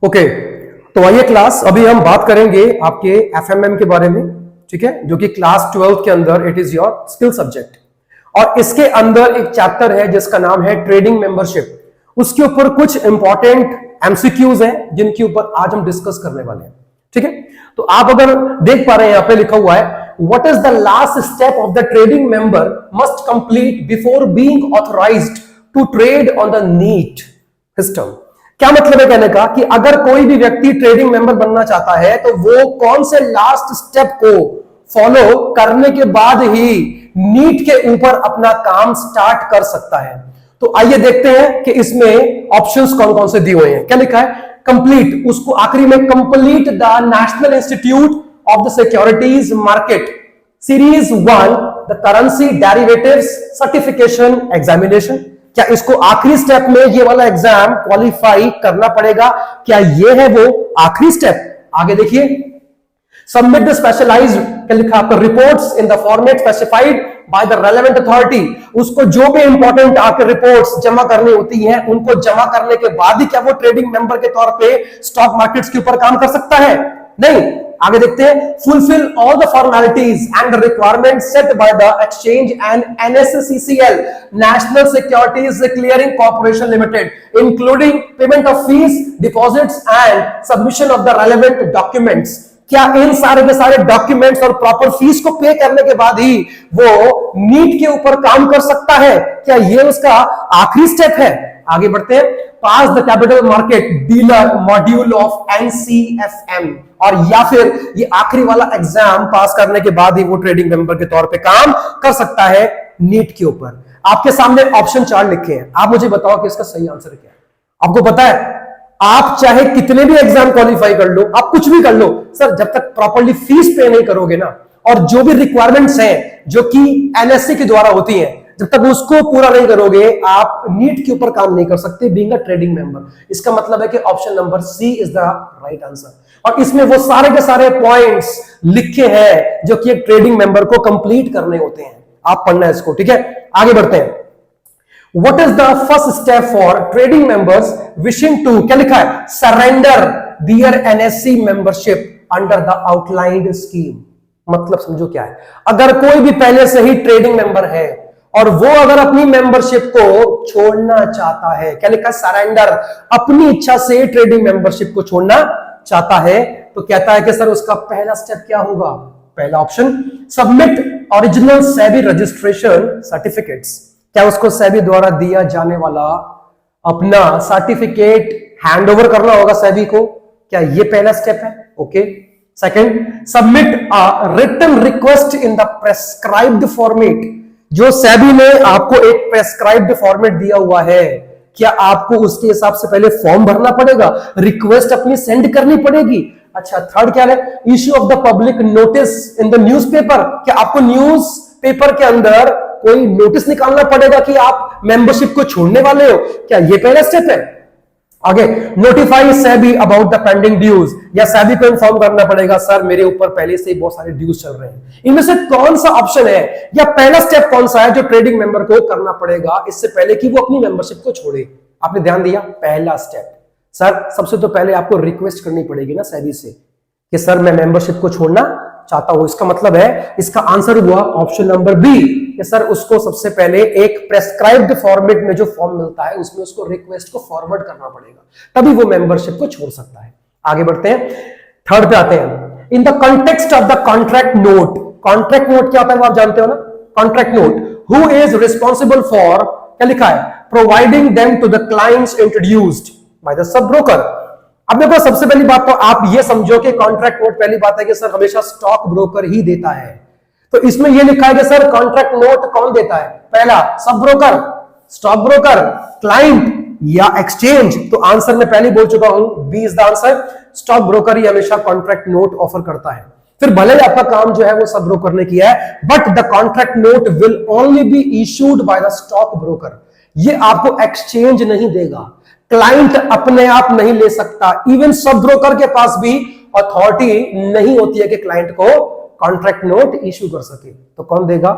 Okay, तो आइए class, अभी हम बात करेंगे आपके एफएमएम के बारे में, ठीक है, जो कि क्लास 12 के अंदर it is your skill subject. और इसके अंदर एक चैप्टर है जिसका नाम है ट्रेडिंग मेंबरशिप। उसके ऊपर कुछ इंपॉर्टेंट एमसीक्यूज हैं जिनके ऊपर आज हम डिस्कस करने वाले हैं, ठीक है। तो आप अगर देख पा रहे हैं, यहां पे लिखा हुआ है what is the last step of the trading member must complete before being authorised to trade on the NEAT system. क्या मतलब है कहने का कि अगर कोई भी व्यक्ति ट्रेडिंग मेंबर बनना चाहता है तो वो कौन से लास्ट स्टेप को फॉलो करने के बाद ही नीट के ऊपर अपना काम स्टार्ट कर सकता है। तो आइए देखते हैं कि इसमें ऑप्शंस कौन कौन से दिए हुए हैं। क्या लिखा है? कंप्लीट, उसको आखिरी में complete the national institute of the securities market series 1 the currency derivatives certification examination. क्या इसको आखिरी स्टेप में ये वाला एग्जाम क्वालिफाई करना पड़ेगा? क्या ये है वो आखिरी स्टेप? आगे देखिए, सबमिट द स्पेशलाइज्ड, क्या लिखा आपका, reports in the format specified by the relevant authority. उसको जो भी इंपॉर्टेंट आपके रिपोर्ट्स जमा करनी होती हैं उनको जमा करने के बाद ही क्या वो ट्रेडिंग मेंबर के तौर पे स्टॉक मार्केट्स के ऊपर काम कर सकता है? नहीं। आगे देखते हैं, fulfil all the formalities and the requirements set by the exchange and NSCCL national securities clearing corporation limited including payment of fees, deposits and submission of the relevant documents. क्या इन सारे के सारे डॉक्यूमेंट्स और प्रॉपर फीस को पे करने के बाद ही वो नीट के ऊपर काम कर सकता है? क्या ये उसका आखिरी स्टेप है? आगे बढ़ते हैं, pass the capital market dealer module of NCFM, और या फिर ये आखिरी वाला एग्जाम पास करने के बाद ही वो ट्रेडिंग मेंबर के तौर पे काम कर सकता है नीट के ऊपर। आपके सामने ऑप्शन 4 लिखे हैं, आप मुझे बताओ कि इसका सही आंसर क्या है। आपको पता है, आप चाहे कितने भी एग्जाम क्वालिफाई कर लो, आप कुछ भी कर लो सर, जब तक प्रॉपर्ली फीस पे नहीं करोगे ना, और जो भी रिक्वायरमेंट्स हैं जो कि एनएससी के द्वारा होती हैं, जब तक उसको पूरा नहीं करोगे आप नीट के ऊपर काम नहीं कर सकते बीइंग अ ट्रेडिंग मेंबर। इसका मतलब है कि option number C is the right answer. और इसमें वो सारे के सारे पॉइंट्स लिखे हैं जो कि एक ट्रेडिंग मेंबर को कंप्लीट करने होते हैं। आप पढ़ना है इसको, ठीक है। आगे बढ़ते हैं, What is the first step for trading members wishing to, क्या लिखा है, surrender their NSC membership under the outlined scheme। मतलब समझो क्या है, अगर कोई भी पहले से ही ट्रेडिंग मेंबर है और वो अगर अपनी मेंबरशिप को छोड़ना चाहता है, क्या लिखा है, सरेंडर, अपनी इच्छा से ट्रेडिंग मेंबरशिप को छोड़ना चाहता है, तो कहता है कि सर उसका पहला स्टेप क्या होगा? पहला option, submit original SEBI registration certificates. क्या उसको सेबी द्वारा दिया जाने वाला अपना सर्टिफिकेट हैंड ओवर करना होगा सेबी को? क्या ये पहला स्टेप है? Okay. Second, submit a written request in the prescribed format. जो सेबी ने आपको एक प्रेस्क्राइब्ड फॉर्मेट दिया हुआ है, क्या आपको उसके हिसाब से पहले फॉर्म भरना पड़ेगा, रिक्वेस्ट अपनी सेंड करनी पड़ेगी? अच्छा, थर्ड क्या है, issue of the public notice in the newspaper. क्या आपको न्यूज पेपर के अंदर कोई नोटिस निकालना पड़ेगा कि आप मेंबरशिप को छोड़ने वाले हो? क्या ये पहला स्टेप है? आगे, notify SEBI about the pending dues, या सेबी को इन्फॉर्म करना पड़ेगा सर मेरे ऊपर पहले से ही बहुत सारे ड्यूज चल रहे हैं। इनमें से कौन सा ऑप्शन है या पहला स्टेप कौन सा है जो ट्रेडिंग मेंबर को करना पड़ेगा इससे पहले कि वो अपनी मेंबरशिप को छोड़े? आपने ध्यान दिया, पहला स्टेप सर, सबसे तो पहले आपको रिक्वेस्ट करनी पड़ेगी ना सेबी से कि सर मैं मेंबरशिप को छोड़ना चाहता हूं। इसका मतलब है, इसका आंसर हुआ ऑप्शन नंबर बी कि सर उसको सबसे पहले एक प्रेस्क्राइब्ड फॉर्मेट में जो फॉर्म मिलता है उसमें उसको रिक्वेस्ट को फॉरवर्ड करना पड़ेगा, तभी वो मेंबरशिप को छोड़ सकता है। आगे बढ़ते हैं, थर्ड पे आते हैं, in the context of the contract note. Contract note क्या होता है वो आप जानते हो ना? Contract note, who is responsible for, क्या लिखा है, providing them to the clients introduced by the sub broker. अब देखो, सबसे पहली बात तो आप ये समझो कि कॉन्ट्रैक्ट नोट, पहली बात है कि सर हमेशा स्टॉक ब्रोकर ही देता है। तो इसमें ये लिखा है कि सर कॉन्ट्रैक्ट नोट कौन देता है? पहला sub broker, stock broker, client या एक्सचेंज। तो आंसर में पहले बोल चुका हूं, B is the answer. Stock broker ही हमेशा कॉन्ट्रैक्ट नोट ऑफर करता है। फिर भले ही आपका काम जो है वो सब ब्रोकर ने किया है, but the contract note will only be issued by the stock broker. ये आपको एक्सचेंज नहीं देगा, क्लाइंट अपने आप नहीं ले सकता। इवन सब ब्रोकर के पास भी अथॉरिटी नहीं होती है कि क्लाइंट को कॉन्ट्रैक्ट नोट इश्यू कर सके। तो कौन देगा?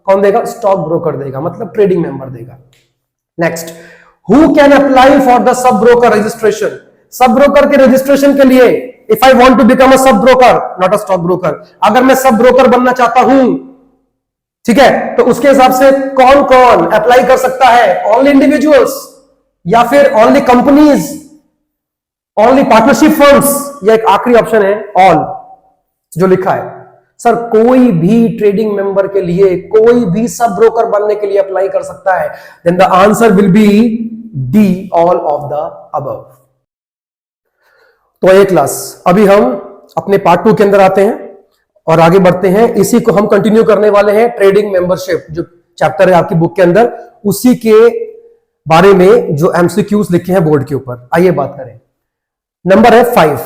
कौन देगा? स्टॉक ब्रोकर देगा, मतलब ट्रेडिंग मेंबर देगा। Next, who can apply for the sub broker registration. Sub broker के रजिस्ट्रेशन के लिए, if I want to become a sub broker not a stock broker, अगर मैं सब ब्रोकर बनना चाहता हूं, ठीक है, तो उसके हिसाब से कौन कौन अप्लाई कर सकता है? ओनली इंडिविजुअल्स या फिर only companies, only partnership firms, या एक आखिरी ऑप्शन है ऑल जो लिखा है? सर कोई भी ट्रेडिंग मेंबर के लिए, कोई भी सब ब्रोकर बनने के लिए अप्लाई कर सकता है। Then the answer will be D, all of the above. तो ये क्लास अभी हम अपने पार्ट 2 के अंदर आते हैं और आगे बढ़ते हैं। इसी को हम कंटिन्यू करने वाले हैं, ट्रेडिंग मेंबरशिप जो चैप्टर है आपकी बुक के अंदर, उसी के बारे में जो एमसीक्यूज लिखे हैं बोर्ड के ऊपर। आइए बात करें। नंबर है 5,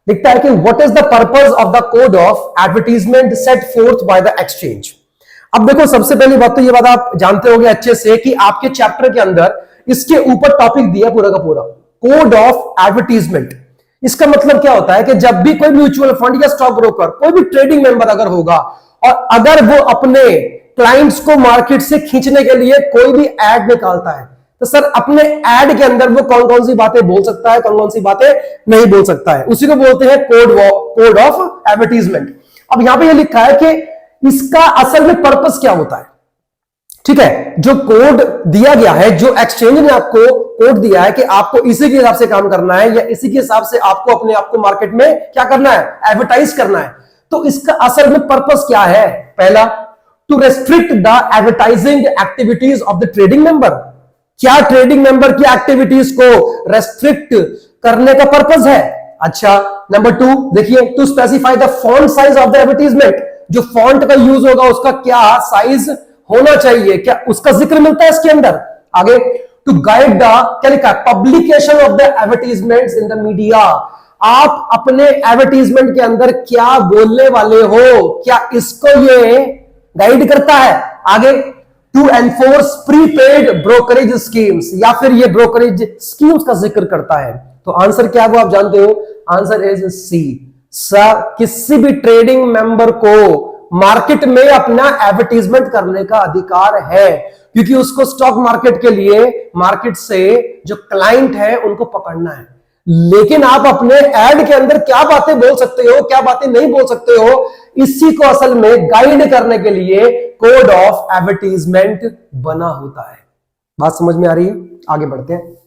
लिखता है कि what is the purpose of the code of advertisement set fourth bye the exchange. अब देखो, सबसे पहली बात तो ये बात आप जानते होंगे अच्छे से कि आपके चैप्टर के अंदर इसके ऊपर टॉपिक दिया पूरा का पूरा, कोड ऑफ एडवर्टीजमेंट। इसका मतलब क्या होता है कि जब भी कोई म्यूचुअल फंड या स्टॉक ब्रोकर, कोई भी ट्रेडिंग मेंबर अगर होगा और अगर वो अपने क्लाइंट्स को मार्केट से खींचने के लिए कोई भी एड निकालता है, तो सर अपने एड के अंदर वो कौन कौन सी बातें बोल सकता है, कौन कौन सी बातें नहीं बोल सकता है, उसी को बोलते हैं कोड ऑफ एडवर्टीजमेंट। अब यहां पे ये लिखा है कि इसका असल में पर्पस क्या होता है। ठीक है, जो कोड दिया गया है, जो एक्सचेंज ने आपको कोड दिया है कि आपको इसी के हिसाब से काम करना है या इसी के हिसाब से आपको अपने आप को मार्केट में क्या करना है, एडवर्टाइज करना है, तो इसका असल में पर्पस क्या है? पहला, to restrict the advertising activities of the trading member. क्या ट्रेडिंग मेंबर की एक्टिविटीज को रेस्ट्रिक्ट करने का पर्पस है? अच्छा। नंबर 2 देखिए, to specify the font size of the advertisement. जो फॉन्ट का यूज होगा उसका क्या साइज होना चाहिए, क्या उसका जिक्र मिलता है इसके अंदर? आगे, टू गाइड द, क्या लिखा है, publication of the advertisements in the media. आप अपने एडवर्टीजमेंट के अंदर क्या बोलने वाले हो, क्या इसको ये गाइड करता है? आगे, to enforce prepaid brokerage schemes, या फिर ये ब्रोकरेज स्कीम्स का जिक्र करता है। तो आंसर क्या है वो आप जानते हो, आंसर इज सी। सर किसी भी ट्रेडिंग मेंबर को मार्केट में अपना एडवर्टीजमेंट करने का अधिकार है, क्योंकि उसको स्टॉक मार्केट के लिए मार्केट से जो क्लाइंट है उनको पकड़ना है। लेकिन आप अपने एड के अंदर क्या बातें बोल सकते हो, क्या बातें नहीं बोल सकते हो, इसी को असल में गाइड करने के लिए कोड ऑफ एडवर्टीजमेंट बना होता है। बात समझ में आ रही है? आगे बढ़ते हैं।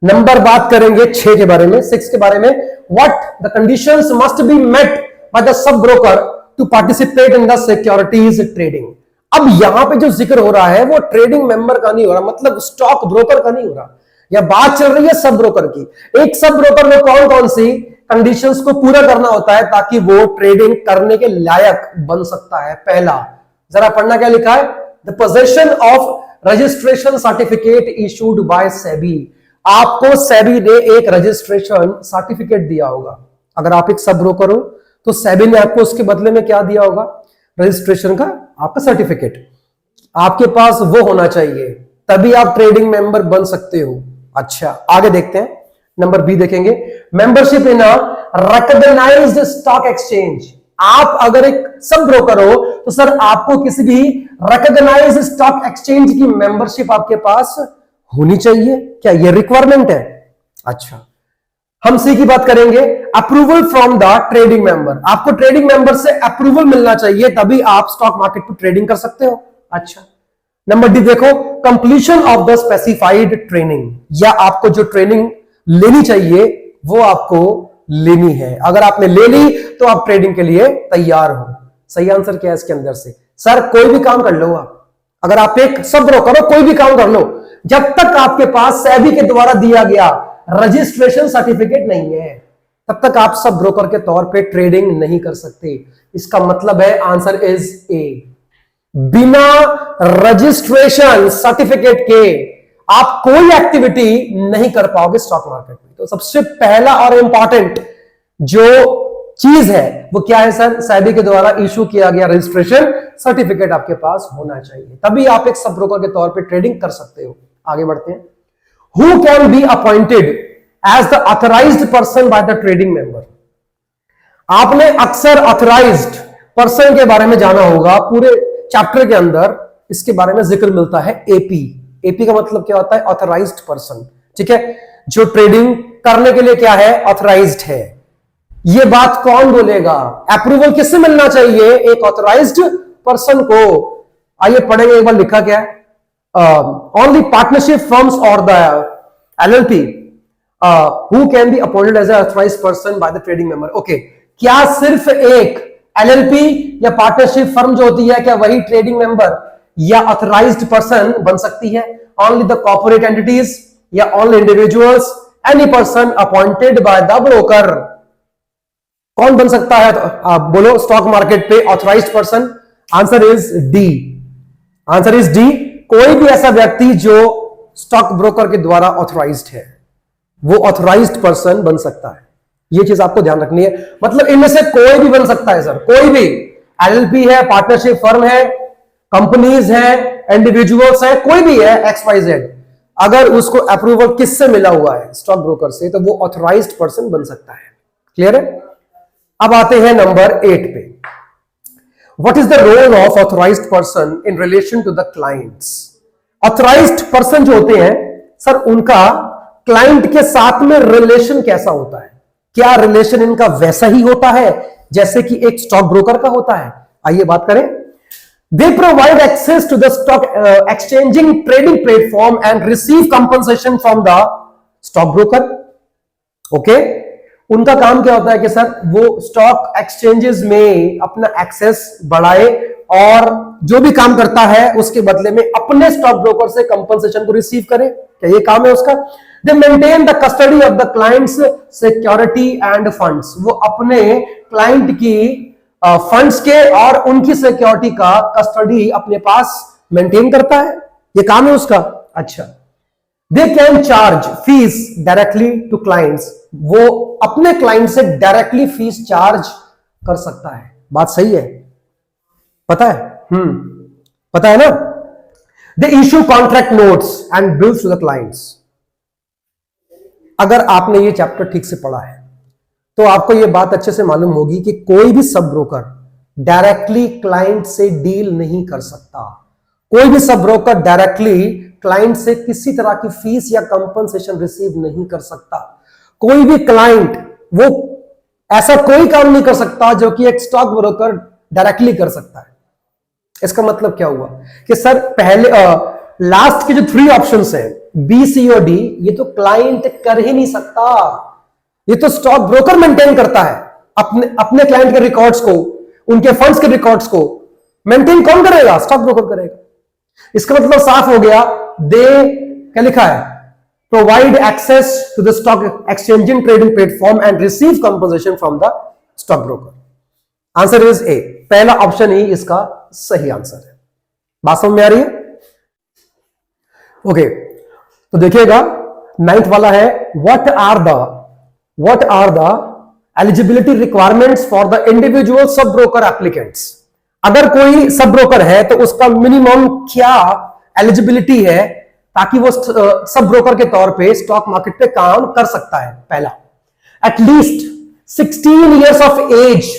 नंबर बात करेंगे 6 के बारे में, 6 के बारे में, what the conditions must be met by the sub broker to participate in the securities trading. अब यहां पे जो जिक्र हो रहा है वो ट्रेडिंग मेंबर का नहीं हो रहा, मतलब स्टॉक ब्रोकर का नहीं हो रहा, या बात चल रही है सब ब्रोकर की। एक सब ब्रोकर में कौन कौन सी कंडीशंस को पूरा करना होता है ताकि वो ट्रेडिंग करने के लायक बन सकता है? पहला, जरा पढ़ना क्या लिखा है, the possession of registration certificate issued by SEBI. आपको सेबी ने एक रजिस्ट्रेशन सर्टिफिकेट दिया होगा। अगर आप एक सब ब्रोकर हो तो सेबी ने आपको उसके बदले में क्या दिया होगा? रजिस्ट्रेशन का आपका सर्टिफिकेट। आपके पास वो होना चाहिए, तभी आप ट्रेडिंग मेंबर बन सकते हो। अच्छा, आगे देखते हैं। नंबर बी देखेंगे, membership in a recognised stock exchange. आप अगर एक सब ब्रोकर हो तो सर आपको किसी भी रिकॉग्नाइज्ड स्टॉक एक्सचेंज की मेंबरशिप आपके पास होनी चाहिए। क्या ये रिक्वायरमेंट है? अच्छा, हम सी की बात करेंगे, approval from the trading member. आपको ट्रेडिंग मेंबर से अप्रूवल मिलना चाहिए, तभी आप स्टॉक मार्केट पर ट्रेडिंग कर सकते हो। अच्छा। नंबर डी देखो, completion of the specified training, या आपको जो ट्रेनिंग लेनी चाहिए वो आपको लेनी है। अगर आपने ले ली तो आप ट्रेडिंग के लिए तैयार हो। सही आंसर क्या है इसके अंदर से? सर कोई भी काम कर लो आप, अगर आप एक सब ब्रोकर हो कोई भी काम कर लो, जब तक आपके पास सेबी के द्वारा दिया गया रजिस्ट्रेशन सर्टिफिकेट नहीं है तब तक आप सब ब्रोकर के तौर पे ट्रेडिंग नहीं कर सकते। इसका मतलब है आंसर इज ए। बिना रजिस्ट्रेशन सर्टिफिकेट के आप कोई एक्टिविटी नहीं कर पाओगे स्टॉक मार्केट में। तो सबसे पहला और इंपॉर्टेंट जो चीज है वो क्या है सर? सेबी के द्वारा इशू किया गया रजिस्ट्रेशन सर्टिफिकेट आपके पास होना चाहिए, तभी आप एक सब ब्रोकर के तौर पे ट्रेडिंग कर सकते हो। आगे बढ़ते हैं। Who can be appointed as the authorised person by the trading member. आपने अक्सर ऑथराइज्ड पर्सन के बारे में जाना होगा, पूरे चैप्टर के अंदर इसके बारे में जिक्र मिलता है एपी। एपी का मतलब क्या होता है? Authorised person. ठीक है, जो ट्रेडिंग करने के लिए क्या है, ऑथराइज्ड है। ये बात कौन बोलेगा? अप्रूवल किससे मिलना चाहिए? एक ऑथराइज्ड पर्सन को। आइए पढ़ेंगे एक बार लिखा क्या है। ओनली पार्टनरशिप फर्म्स और the LLP who can be appointed as an authorized person by the trading member। Okay, क्या सिर्फ एक LLP या पार्टनरशिप फर्म जो होती है, क्या वही ट्रेडिंग मेंबर या ऑथराइज्ड पर्सन बन सकती है? ओनली द कॉर्पोरेट एंटिटीज या only individuals, any person appointed by the broker. कौन बन सकता है? आप बोलो स्टॉक मार्केट पे authorised person. Answer is D. Answer is D. कोई भी ऐसा व्यक्ति जो स्टॉक ब्रोकर के द्वारा ऑथराइज्ड है, वो ऑथराइज्ड पर्सन बन सकता है। ये चीज आपको ध्यान रखनी है। मतलब इनमें से कोई भी बन सकता है सर, कोई भी। LLP है, पार्टनरशिप फर्म है, कंपनीज है, इंडिविजुअल्स है, कोई भी है, XYZ। अगर उसको अप्रूवल किससे मिला हुआ है? स्टॉक ब्रोकर से, तो वो ऑथराइज्ड पर्सन बन सकता है। क्लियर है? अब आते हैं नंबर 8 पे। What is the role of authorized person in relation to the clients? Authorized person जो होते हैं सर, उनका क्लाइंट के साथ में रिलेशन कैसा होता है? क्या रिलेशन इनका वैसा ही होता है जैसे कि एक स्टॉक ब्रोकर का होता है? आइए बात करें। They provide access to the stock exchanging trading platform and receive compensation from the stock broker। Okay, उनका काम क्या होता है कि सर वो स्टॉक एक्सचेंजेस में अपना एक्सेस बढ़ाए और जो भी काम करता है उसके बदले में अपने स्टॉक ब्रोकर से कंपनसेशन को रिसीव करे। क्या ये काम है उसका? दे maintain the custody of the clients security end funds. वो अपने क्लाइंट की फंड्स के और उनकी सिक्योरिटी का कस्टडी अपने पास मेंटेन करता है। ये काम है उसका। अच्छा, they can charge fees directly to clients. वो अपने क्लाइंट से डायरेक्टली फीस चार्ज कर सकता है। बात सही है? पता है? पता है ना? They issue contract notes and bills to the clients. अगर आपने ये चैप्टर ठीक से पढ़ा है तो आपको ये बात अच्छे से मालूम होगी कि कोई भी सब ब्रोकर डायरेक्टली क्लाइंट से डील नहीं कर सकता। कोई भी सब ब्रोकर डायरेक्टली क्लाइंट से किसी तरह की फीस या कंपनसेशन रिसीव नहीं कर सकता। कोई भी क्लाइंट वो ऐसा कोई काम नहीं कर सकता जो कि एक स्टॉक ब्रोकर डायरेक्टली कर सकता है। इसका मतलब क्या हुआ कि सर पहले लास्ट के जो 3 ऑप्शंस हैं, बी, सी और डी, ये तो क्लाइंट कर ही नहीं सकता। ये तो स्टॉक ब्रोकर मेंटेन करता है। अपने क्लाइंट के रिकॉर्ड्स को, उनके फंड्स के रिकॉर्ड्स को मेंटेन कौन करेगा? स्टॉक ब्रोकर करेगा। इसका मतलब साफ हो गया। दे क्या लिखा है? Provide access to the stock exchanging trading platform and receive compensation from the stock broker. Answer is A. पहला ऑप्शन ही इसका सही आंसर है। बात समझ में आ रही है? ओके, तो देखिएगा 9th वाला है, what are the eligibility requirements for the individual sub broker applicants. अगर कोई सब ब्रोकर है तो उसका मिनिमम क्या एलिजिबिलिटी है ताकि वो सब ब्रोकर के तौर पे स्टॉक मार्केट पे काम कर सकता है? पहला, at least 16 years of age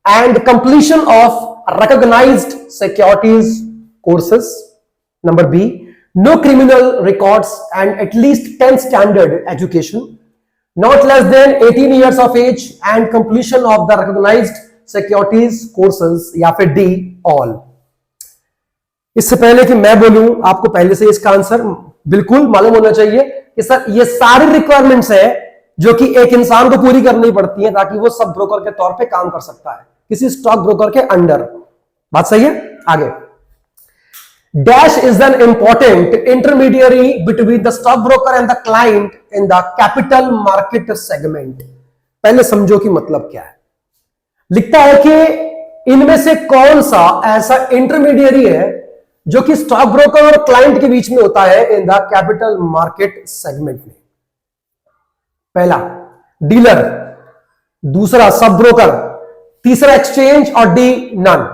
and completion of recognized securities courses. Number B, no criminal records and at least 10th standard education. Not less than 18 years of age and completion of the recognized securities courses, या फिर D, all। इससे पहले कि मैं बोलूं, आपको पहले से इसका आंसर बिल्कुल मालूम होना चाहिए कि सर ये सारी रिक्वायरमेंट्स है जो कि एक इंसान को पूरी करनी पड़ती है ताकि वो सब ब्रोकर के तौर पे काम कर सकता है किसी स्टॉक ब्रोकर के अंडर। बात सही है? आगे, dash is an important intermediary between the stock broker and the client in the capital market segment. पहले समझो कि मतलब क्या है। लिखता है कि इनमें से कौन सा ऐसा इंटरमीडियरी है जो कि स्टॉक ब्रोकर और क्लाइंट के बीच में होता है in the capital market segment में। पहला डीलर, दूसरा सब ब्रोकर, तीसरा एक्सचेंज और डी नन।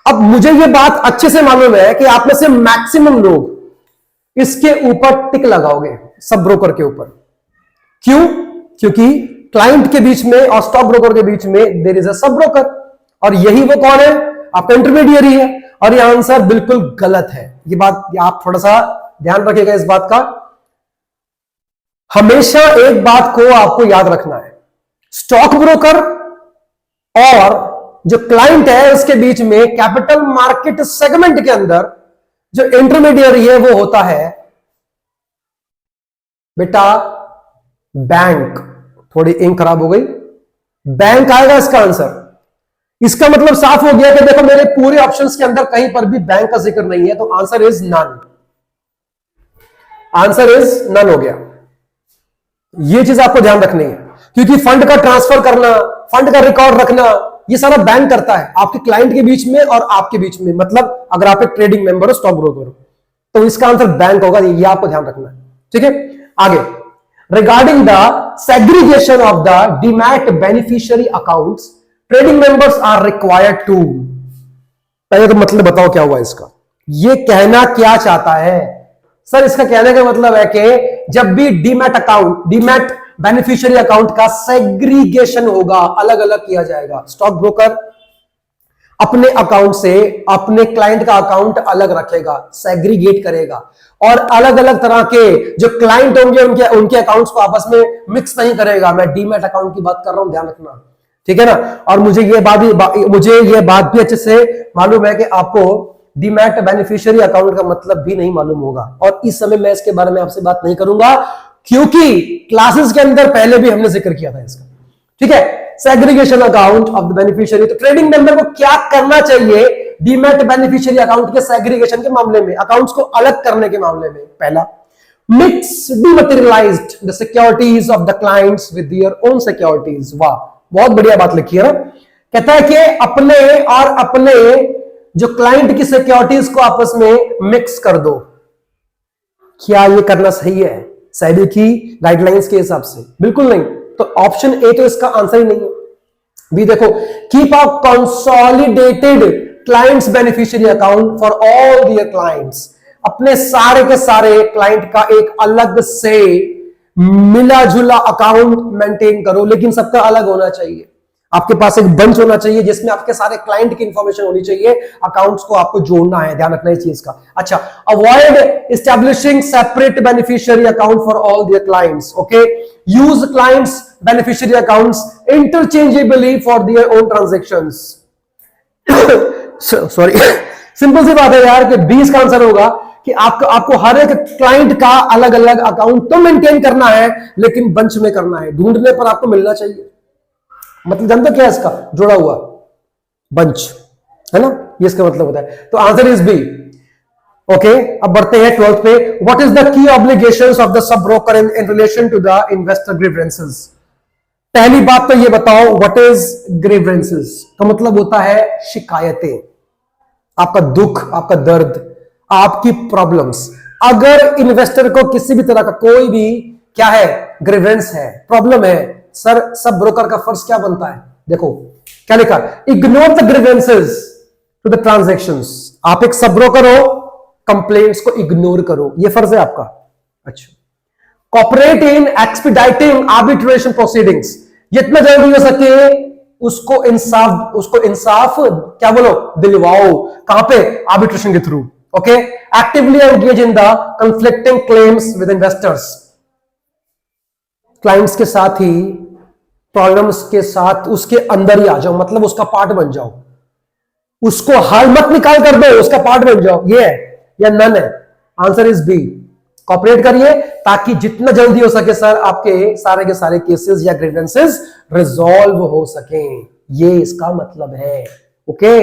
अब मुझे यह बात अच्छे से मालूम है कि आप में से मैक्सिमम लोग इसके ऊपर टिक लगाओगे, सब ब्रोकर के ऊपर। क्यों? क्योंकि क्लाइंट के बीच में और स्टॉक ब्रोकर के बीच में there is a sub broker, और यही वो कौन है? आपका इंटरमीडियरी है। और यह आंसर बिल्कुल गलत है। ये बात आप थोड़ा सा ध्यान रखिएगा इस बात का। हमेशा एक बात को आपको याद रखना है, स्टॉक ब्रोकर और जो क्लाइंट है उसके बीच में कैपिटल मार्केट सेगमेंट के अंदर जो इंटरमीडिएट है वो होता है बेटा बैंक। थोड़ी इंक खराब हो गई, बैंक आएगा इसका आंसर। इसका मतलब साफ हो गया कि देखो मेरे पूरे ऑप्शंस के अंदर कहीं पर भी बैंक का जिक्र नहीं है, तो answer is none. Answer is none हो गया। ये चीज आपको ध्यान रखनी है, क्योंकि फंड का ट्रांसफर करना, फंड का रिकॉर्ड रखना, ये सारा बैंक करता है आपके क्लाइंट के बीच में और आपके बीच में। मतलब अगर आप एक ट्रेडिंग मेंबर हो, स्टॉक ब्रोकर हो, तो इसका आंसर बैंक होगा। ये आपको ध्यान रखना है, ठीक है। आगे, regarding the segregation of the demat beneficiary accounts, trading members are required to. पहले तो मतलब बताओ क्या हुआ इसका, ये कहना क्या चाहता है सर? इसका कहने का मतलब है कि जब भी demat account, demat beneficiary account का सेग्रीगेशन होगा, अलग अलग किया जाएगा। स्टॉक ब्रोकर अपने अकाउंट से अपने क्लाइंट का अकाउंट अलग रखेगा, सेग्रीगेट करेगा, और अलग अलग तरह के जो क्लाइंट होंगे उनके अकाउंट्स को आपस में मिक्स नहीं करेगा। मैं डीमैट अकाउंट की बात कर रहा हूं, ध्यान रखना, ठीक है ना। और मुझे ये बात भी अच्छे से मालूम है कि आपको डीमैट बेनिफिशियरी अकाउंट का मतलब भी नहीं मालूम होगा, और इस समय मैं इसके बारे में आपसे बात नहीं करूंगा, क्योंकि क्लासेस के अंदर पहले भी हमने जिक्र किया था इसका, ठीक है। Segregation account of the beneficiary, तो ट्रेडिंग मेंबर को क्या करना चाहिए डीमैट बेनिफिशियरी अकाउंट के सेग्रीगेशन के मामले में, अकाउंट्स को अलग करने के मामले में? पहला, mix dematerialised the securities of the clients with their own securities. वाह, बहुत बढ़िया बात लिखी है ना। कहता है कि अपने और अपने जो क्लाइंट की सिक्योरिटीज को आपस में मिक्स कर दो। क्या ये करना सही है सेबी की गाइडलाइंस के हिसाब से? बिल्कुल नहीं। तो ऑप्शन ए तो इसका आंसर ही नहीं है। बी देखो, keep a consolidated clients beneficiary account for all their clients. अपने सारे के सारे क्लाइंट का एक अलग से मिला जुला अकाउंट मेंटेन करो, लेकिन सबका अलग होना चाहिए। आपके पास एक बंच होना चाहिए जिसमें आपके सारे क्लाइंट की इंफॉर्मेशन होनी चाहिए, अकाउंट्स को आपको जोड़ना है, ध्यान रखना इस चीज का। अच्छा, avoid establishing separate beneficiary account for all their clients. Okay, use clients beneficiary accounts interchangeably for their own transactions. Sorry, simple सी बात है यार कि 20 का आंसर होगा कि आपको हर एक क्लाइंट का अलग अलग अकाउंट तो मेंटेन करना है, लेकिन बंच में करना है, ढूंढने पर आपको मिलना चाहिए। मतलब जानते क्या है इसका जोड़ा हुआ बंच, है ना, ये इसका मतलब होता है। तो आंसर इज बी। ओके, अब बढ़ते हैं 12th पे। What is the key obligations of the sub broker in relation to the investor grievances? पहली बात तो ये बताओ, व्हाट इज ग्रीवेंसेस का मतलब होता है शिकायतें, आपका दुख, आपका दर्द, आपकी प्रॉब्लम्स। अगर इन्वेस्टर को किसी भी तरह का कोई भी क्या है, ग्रीवेंस है, प्रॉब्लम है, सर सब ब्रोकर का फर्ज क्या बनता है? देखो क्या लिखा, ignore the grievances to the transactions. आप एक सब ब्रोकर हो, कंप्लेंट्स को इग्नोर करो, ये फर्ज है आपका। अच्छा, कॉपरेट इन एक्सपीडाइटिंग आर्बिट्रेशन प्रोसीडिंग्स, जितना जल्दी हो सके उसको इंसाफ क्या बोलो दिलवाओ। कहां पे? आर्बिट्रेशन के through. Okay, actively engage in the conflicting claims with investors, clients के साथ ही प्रॉब्लम्स के साथ उसके अंदर ही आ जाओ, मतलब उसका पार्ट बन जाओ, उसको हल मत निकाल कर दो, उसका पार्ट बन जाओ। ये है या नन है? आंसर इज बी, कॉपरेट करिए ताकि जितना जल्दी हो सके सर आपके सारे के सारे केसेस या ग्रीवेंसेस रिजॉल्व हो सकें, ये इसका मतलब है। ओके